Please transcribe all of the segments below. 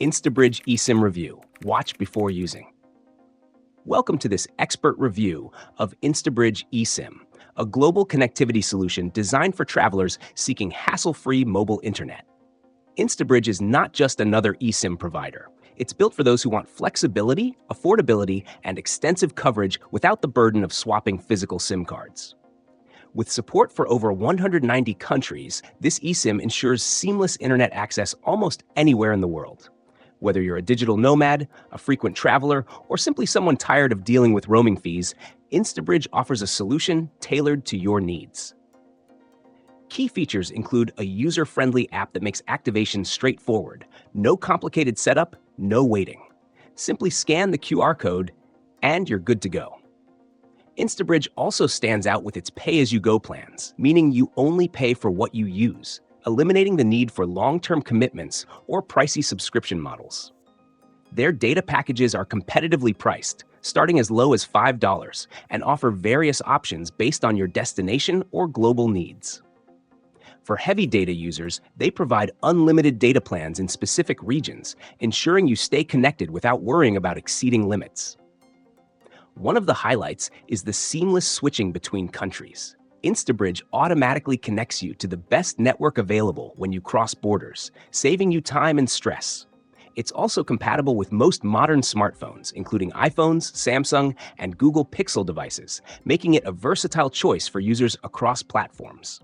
Instabridge eSIM review. Watch before using. Welcome to this expert review of Instabridge eSIM, a global connectivity solution designed for travelers seeking hassle-free mobile internet. Instabridge is not just another eSIM provider. It's built for those who want flexibility, affordability, and extensive coverage without the burden of swapping physical SIM cards. With support for over 190 countries, this eSIM ensures seamless internet access almost anywhere in the world. Whether you're a digital nomad, a frequent traveler, or simply someone tired of dealing with roaming fees, Instabridge offers a solution tailored to your needs. Key features include a user-friendly app that makes activation straightforward, no complicated setup, no waiting. Simply scan the QR code, and you're good to go. Instabridge also stands out with its pay-as-you-go plans, meaning you only pay for what you use, eliminating the need for long-term commitments or pricey subscription models. Their data packages are competitively priced, starting as low as $5, and offer various options based on your destination or global needs. For heavy data users, they provide unlimited data plans in specific regions, ensuring you stay connected without worrying about exceeding limits. One of the highlights is the seamless switching between countries. Instabridge automatically connects you to the best network available when you cross borders, saving you time and stress. It's also compatible with most modern smartphones, including iPhones, Samsung, and Google Pixel devices, making it a versatile choice for users across platforms.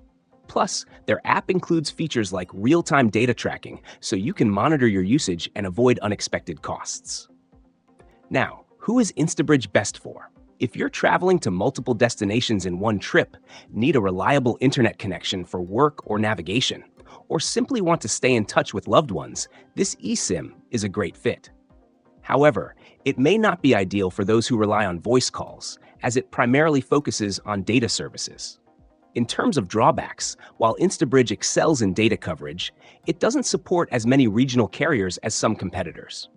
Plus, their app includes features like real-time data tracking, so you can monitor your usage and avoid unexpected costs. Now, who is Instabridge best for? If you're traveling to multiple destinations in one trip, need a reliable internet connection for work or navigation, or simply want to stay in touch with loved ones, this eSIM is a great fit. However, it may not be ideal for those who rely on voice calls, as it primarily focuses on data services. In terms of drawbacks, while Instabridge excels in data coverage, it doesn't support as many regional carriers as some competitors.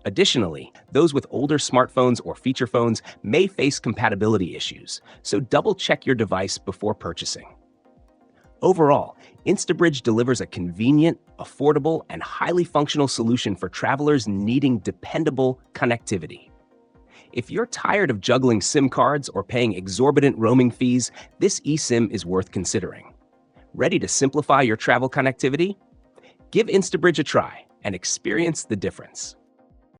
Additionally, those with older smartphones or feature phones may face compatibility issues, so double-check your device before purchasing. Overall, Instabridge delivers a convenient, affordable, and highly functional solution for travelers needing dependable connectivity. If you're tired of juggling SIM cards or paying exorbitant roaming fees, this eSIM is worth considering. Ready to simplify your travel connectivity? Give Instabridge a try and experience the difference.